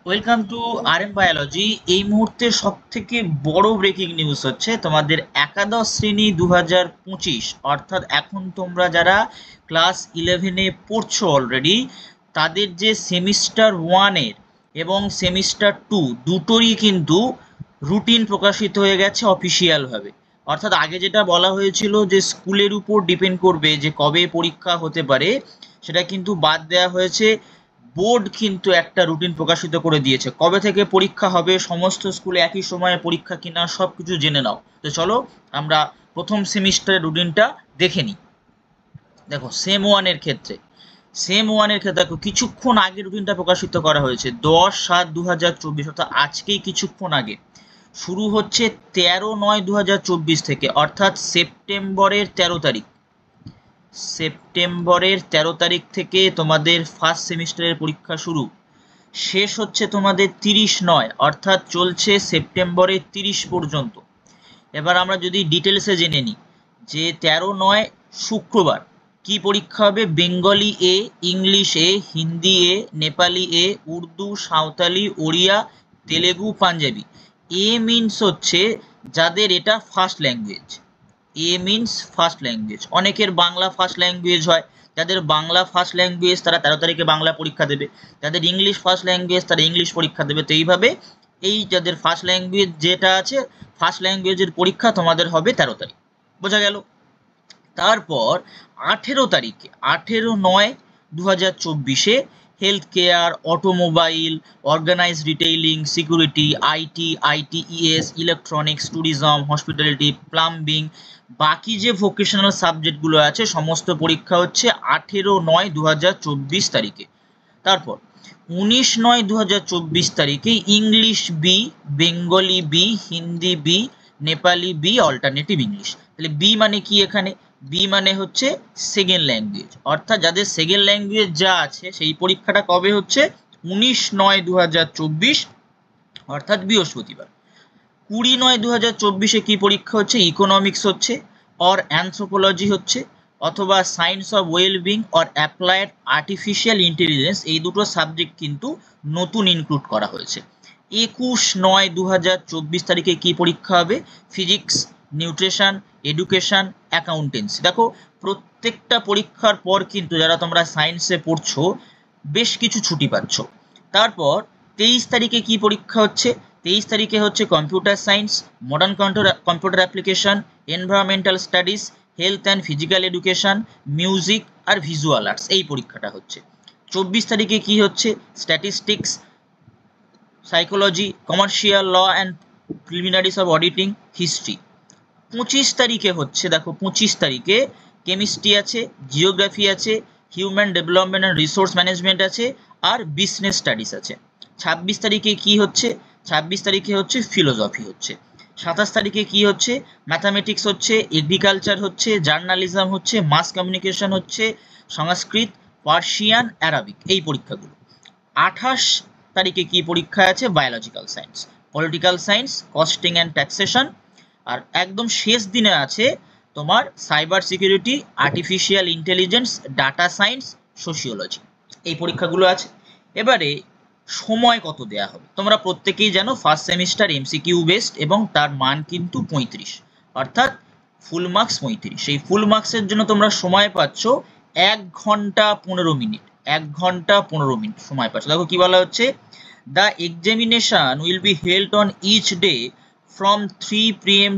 Welcome to RM biology. এই মুহূর্তে সব থেকে বড় ব্রেকিং নিউজ হচ্ছে তোমাদের একাদশ শ্রেণী 2025, অর্থাৎ এখন তোমরা যারা ক্লাস 11-এ পড়ছো অলরেডি, তাদের যে সেমিস্টার 1-এর এবং সেমিস্টার 2 দুটোরই কিন্তু রুটিন প্রকাশিত হয়ে গেছে অফিসিয়ালভাবে। অর্থাৎ আগে যেটা বলা হয়েছিল যে স্কুলের উপর ডিপেন্ড করবে যে কবে পরীক্ষা হতে পারে, সেটা কিন্তু বাদ দেওয়া হয়েছে। বোর্ড কিন্তু একটা রুটিন প্রকাশিত করে দিয়েছে কবে থেকে পরীক্ষা হবে, সমস্ত স্কুলে একই সময়ে পরীক্ষা কিনা সবকিছু জেনে নাও। তো চলো আমরা প্রথম সেমিস্টারের রুটিনটা দেখে নিই। দেখো সেম ওয়ানের ক্ষেত্রে দেখো কিছুক্ষণ আগে রুটিনটা প্রকাশিত করা হয়েছে 10/7/2024, অর্থাৎ আজকেই কিছুক্ষণ আগে। শুরু হচ্ছে 13/9/2024 থেকে, অর্থাৎ সেপ্টেম্বরের 13 তারিখ থেকে তোমাদের ফার্স্ট সেমিস্টারের পরীক্ষা শুরু। শেষ হচ্ছে তোমাদের 30/9, অর্থাৎ চলছে সেপ্টেম্বরের 30 পর্যন্ত। এবার আমরা যদি ডিটেলসে জেনে নিই যে 13/9 শুক্রবার কি পরীক্ষা হবে। Bengali A, English A, Hindi A, Nepali A, Urdu, Santali, Odia, Telugu, panjabi. A means হচ্ছে যাদের এটা ফার্স্ট ল্যাঙ্গুয়েজ। অনেকের বাংলা ফার্স্ট ল্যাঙ্গুয়েজ হয়। যাদের বাংলা ফার্স্ট ল্যাঙ্গুয়েজ তারা 13 তারিখে বাংলা পরীক্ষা দেবে। যাদের ইংলিশ ফার্স্ট ল্যাঙ্গুয়েজ তারা ইংলিশ পরীক্ষা দেবে। তো এইভাবে এই যাদের ফার্স্ট ল্যাঙ্গুয়েজ যেটা আছে, ফার্স্ট ল্যাঙ্গুয়েজের পরীক্ষা তোমাদের হবে 13 তারিখ। বোঝা গেল? তারপর 18 তারিখে 18/9/2024 health care, automobile, organize retailing, security, ITES, electronics, tourism, hospitality, plumbing, বাকি যে ভোকেশনাল সাবজেক্টগুলো আছে সমস্ত পরীক্ষা হচ্ছে 18/9/2024 তারিখে। তারপর 19/9/2024 তারিখে English B, Bengali B, Hindi B, Nepali B, alternative English. তাহলে বি মানে কি এখানে? বি মানে হচ্ছে সেকেন্ড ল্যাঙ্গুয়েজ, অর্থাৎ যাদের সেকেন্ড ল্যাঙ্গুয়েজ যা আছে সেই পরীক্ষাটা কবে হচ্ছে? 19/9/2024, অর্থাৎ বৃহস্পতিবার। 20/9/2024 কি পরীক্ষা হচ্ছে? ইকোনমিক্স হচ্ছে, অর অ্যানথ্রোপোলজি হচ্ছে, অথবা science of wellbeing or applied artificial intelligence. এই দুটো সাবজেক্ট কিন্তু নতুন ইনক্লুড করা হয়েছে। 21/9/2024 তারিখে কি পরীক্ষা হবে? Physics, nutrition, education, accountancy. দেখো প্রত্যেকটা পরীক্ষার পর কিন্তু যারা তোমরা সায়েন্সে পড়ছো বেশ কিছু ছুটি পাচ্ছ। তারপর 23 তারিখে কি পরীক্ষা হচ্ছে? 23 তারিখে হচ্ছে computer science, modern computer application, environmental studies, health and physical education, music আর ভিজুয়াল আর্টস। এই পরীক্ষাটা হচ্ছে। 24 তারিখে কি হচ্ছে? Statistics, psychology, commercial law and preliminaries of auditing, history. 25 তারিখে হচ্ছে, দেখো 25 তারিখে কেমিস্ট্রি আছে, জিওগ্রাফি আছে, human development and resource management আছে, আর বিজনেস স্টাডিজ আছে। 26 তারিখে কি হচ্ছে? 26 তারিখে হচ্ছে ফিলোসফি হচ্ছে। 27 তারিখে কি হচ্ছে? ম্যাথামেটিক্স হচ্ছে, এগ্রিকালচার হচ্ছে, জার্নালিজম হচ্ছে, মাস কমিউনিকেশন হচ্ছে, সংস্কৃত, পার্সিয়ান, অ্যারাবিক। এই পরীক্ষাগুলো। 28 তারিখে কি পরীক্ষা আছে? Biological science, political science, costing and taxation. আর একদম শেষ দিনে আছে তোমার cyber security, artificial intelligence, data science, sociology. এই পরীক্ষাগুলো আছে। এবারে সময় কত দেয়া হবে? তোমরা প্রত্যেকেই জানো ফার্স্ট সেমিস্টার এমসিকিউ বেসড এবং তার মান কিন্তু 35, অর্থাৎ ফুল মার্কস 35। সেই ফুল মার্কসের জন্য তোমরা সময় পাচ্ছ 1 ঘন্টা 15 মিনিট। 1 ঘন্টা 15 মিনিট সময় পাচ্ছ। দেখো কি বলা হচ্ছে, the examination will be held on each day from 3 p.m.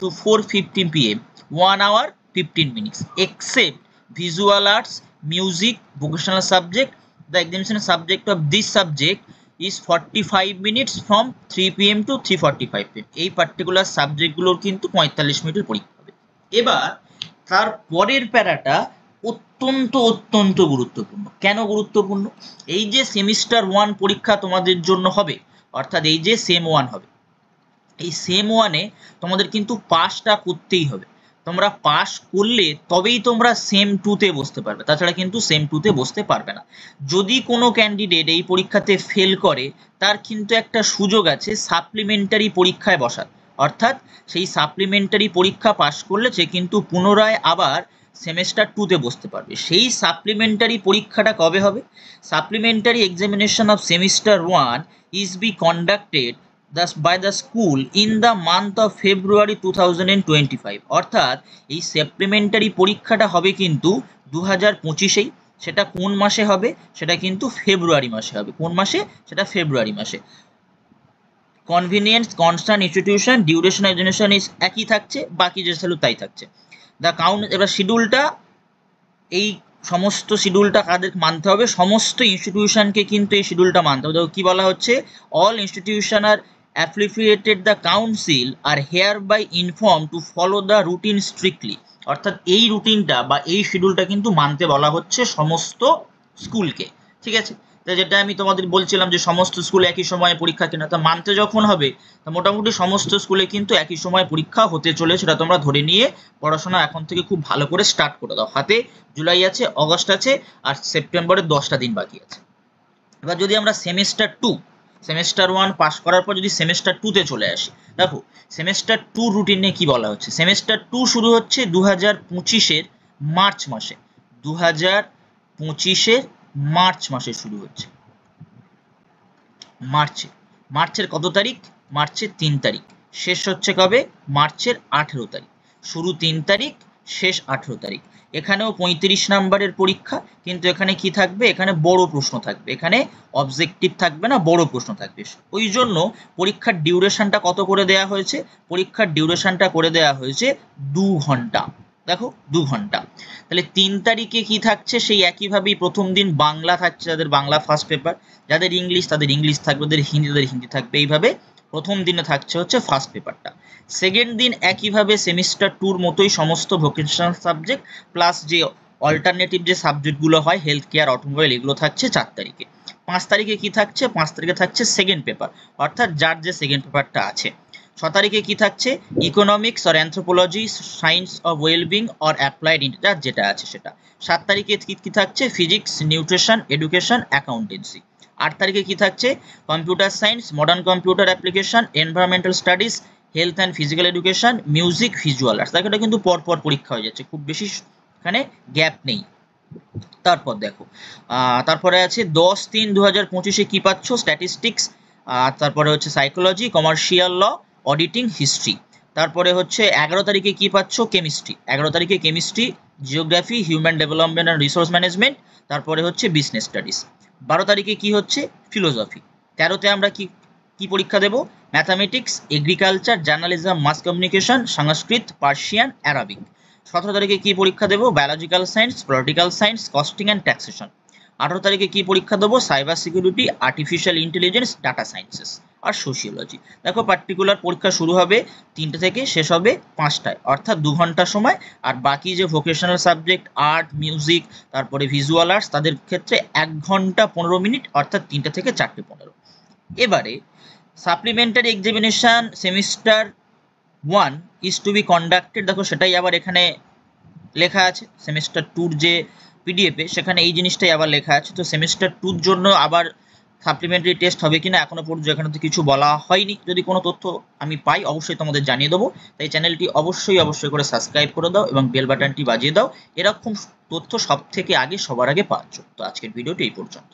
to 4:50 p.m. 1 hour 15 minutes except visual arts, music, vocational subject. The examination subject of this subject is 45 minutes from 3 p.m. to 3:45 p.m. এই particular সাবজেক্টগুলোর কিন্তু 45 মিনিটের পরীক্ষা হবে। এবার তার পরের প্যারাটা অত্যন্ত অত্যন্ত গুরুত্বপূর্ণ। কেন গুরুত্বপূর্ণ? এই যে সেমিস্টার 1 পরীক্ষা তোমাদের জন্য হবে, অর্থাৎ এই যে সেম 1 হবে, এই সেম 1-এ তোমাদের কিন্তু পাসটা করতেই হবে। তোমরা পাস করলে তবেই তোমরা সেম 2-তে বসতে পারবে, তাছাড়া কিন্তু সেম 2-তে বসতে পারবে না। যদি কোনো ক্যান্ডিডেট এই পরীক্ষাতে ফেল করে, তার কিন্তু একটা সুযোগ আছে সাপ্লিমেন্টারি পরীক্ষায় বসার। অর্থাৎ সেই সাপ্লিমেন্টারি পরীক্ষা পাস করলে সে কিন্তু পুনরায় আবার সেমেস্টার 2-তে বসতে পারবে। সেই সাপ্লিমেন্টারি পরীক্ষাটা কবে হবে? Supplementary examination of semester 1 is be conducted by the school in the month of February 2025। অর্থাৎ এই সাপ্লিমেন্টারি পরীক্ষাটা হবে কিন্তু 2025-এই। সেটা কোন মাসে হবে? সেটা কিন্তু ফেব্রুয়ারি মাসে হবে। কোন মাসে? সেটা ফেব্রুয়ারি মাসে। Convenience, constant, institution, duration examination is একই থাকছে, বাকি যে ছিল তাই থাকছে। দ্য কাউন্ট, এবার শিডিউলটা, এই সমস্ত শিডিউলটা কাদের মানতে হবে? সমস্ত ইনস্টিটিউশনকে কিন্তু এই শিডিউলটা মানতে হবে। কি বলা হচ্ছে? All institution are affiliated the council are here by inform to follow the routine strictly. অর্থাৎ এই রুটিনটা বা এই শিডিউলটা কিন্তু মানতে বলা হচ্ছে সমস্ত স্কুলকে। ঠিক আছে, যেটা আমি তোমাদের বলছিলাম যে সমস্ত স্কুলে একই সময়ে পরীক্ষা কিনা, তা মানতে যখন হবে তা মোটামুটি সমস্ত স্কুলে কিন্তু একই সময় পরীক্ষা হতে চলে, সেটা তোমরা ধরে নিয়ে পড়াশোনা এখন থেকে খুব ভালো করে স্টার্ট করে দাও। হাতে জুলাই আছে, অগস্ট আছে, আর সেপ্টেম্বরের 10টা দিন বাকি আছে। এবার যদি আমরা সেমিস্টার 2, সেমিস্টার 1 পাস করার পর যদি সেমিস্টার 2-তে চলে আসি, দেখো সেমিস্টার 2 রুটিনে কি বলা হচ্ছে। সেমিস্টার 2 শুরু হচ্ছে 2025-এর মার্চ মাসে। 2025-এর মার্চ মাসে শুরু হচ্ছে। মার্চের কত তারিখ? মার্চের 3 তারিখ। শেষ হচ্ছে কবে? মার্চের 18 তারিখ। শুরু 3 তারিখ, শেষ 18 তারিখ। এখানেও 35 নাম্বারের পরীক্ষা, কিন্তু এখানে কি থাকবে? এখানে বড় প্রশ্ন থাকবে, এখানে অবজেক্টিভ থাকবে না, বড় প্রশ্ন থাকবে। ওই জন্য পরীক্ষার ডিউরেশনটা কত করে দেয়া হয়েছে? পরীক্ষার ডিউরেশনটা করে দেয়া হয়েছে 2 ঘন্টা। দেখো 2 ঘন্টা। তাহলে 3 তারিখে কি থাকছে? সেই একইভাবেই প্রথম দিন বাংলা থাকছে, যাদের বাংলা ফার্স্ট পেপার, যাদের ইংলিশ তাদের ইংলিশ থাকবে, যাদের হিন্দি তাদের হিন্দি থাকবে। এইভাবে প্রথম দিনে থাকছে হচ্ছে ফার্স্ট পেপারটা। সেকেন্ড দিন একইভাবে সেমিস্টার 2-র মতোই সমস্ত ভোকেশনাল সাবজেক্ট প্লাস যে অল্টারনেটিভ যে সাবজেক্টগুলো হয়, হেলথ কেয়ার, অটোমোবাইল, এগুলো থাকছে 4 তারিখে। 5 তারিখে কি থাকছে? 5 তারিখে থাকছে সেকেন্ড পেপার, অর্থাৎ যার যে সেকেন্ড পেপারটা আছে। 6 তারিখে কি থাকছে? Economics or anthropology, science of wellbeing or applied inter, যেটা আছে সেটা। 7 তারিখে কি থাকছে? Physics, nutrition, education, accountancy. 8 তারিখে কি থাকছে? Computer science, modern computer application, environmental studies, health and physical education, music, visual arts. দেখো এটা কিন্তু পরপর পরীক্ষা হয়ে যাচ্ছে, খুব বেশি এখানে গ্যাপ নেই। তারপর দেখো তারপরে আছে 10-3-2025-এ কি পাচ্ছ? স্ট্যাটিস্টিক্স, তারপরে হচ্ছে psychology, commercial law, auditing, history. তারপরে হচ্ছে 11 তারিখে কি পাচ্ছ? কেমিস্ট্রি। 11 তারিখে chemistry, geography, human development and resource management, তারপরে হচ্ছে বিজনেস স্টাডিজ। 12 তারিখে কি হচ্ছে? ফিলোসফি। 13তে আমরা কি কি পরীক্ষা দেব? Mathematics, agriculture, journalism, mass communication, Sanskrit, Persian, Arabic. 17 তারিখে কি পরীক্ষা দেবো? Biological science, political science, costing and taxation. 18 তারিখে কি পরীক্ষা দেবো? Cyber security, artificial intelligence, data sciences আর সোশিওলজি। দেখো পার্টিকুলার পরীক্ষা শুরু হবে 3টে থেকে, শেষ হবে 5টায়, অর্থাৎ 2 ঘন্টা সময়। আর বাকি যে ভোকেশনাল সাবজেক্ট, আর্ট, মিউজিক, তারপরে ভিজুয়াল আর্টস, তাদের ক্ষেত্রে 1 ঘন্টা 15 মিনিট, অর্থাৎ 3টে থেকে 4:15। এবারে supplementary examination semester 1 is to be conducted, দেখো সেটাই আবার এখানে লেখা আছে। সেমিস্টার 2-র যে পিডিএফে সেখানে এই জিনিসটাই আবার লেখা আছে। তো সেমিস্টার 2-র জন্য আবার সাপ্লিমেন্টারি টেস্ট হবে কিনা এখনো পর্যন্ত এখানে তো কিছু বলা হয়নি। যদি কোনো তথ্য আমি পাই অবশ্যই তোমাদের জানিয়ে দেবো। তাই চ্যানেলটি অবশ্যই করে সাবস্ক্রাইব করে দাও এবং বেল বাটনটি বাজিয়ে দাও, এরকম তথ্য সব থেকে আগে সবার আগে পাওয়ার জন্য। তো আজকের ভিডিওটি এই পর্যন্ত।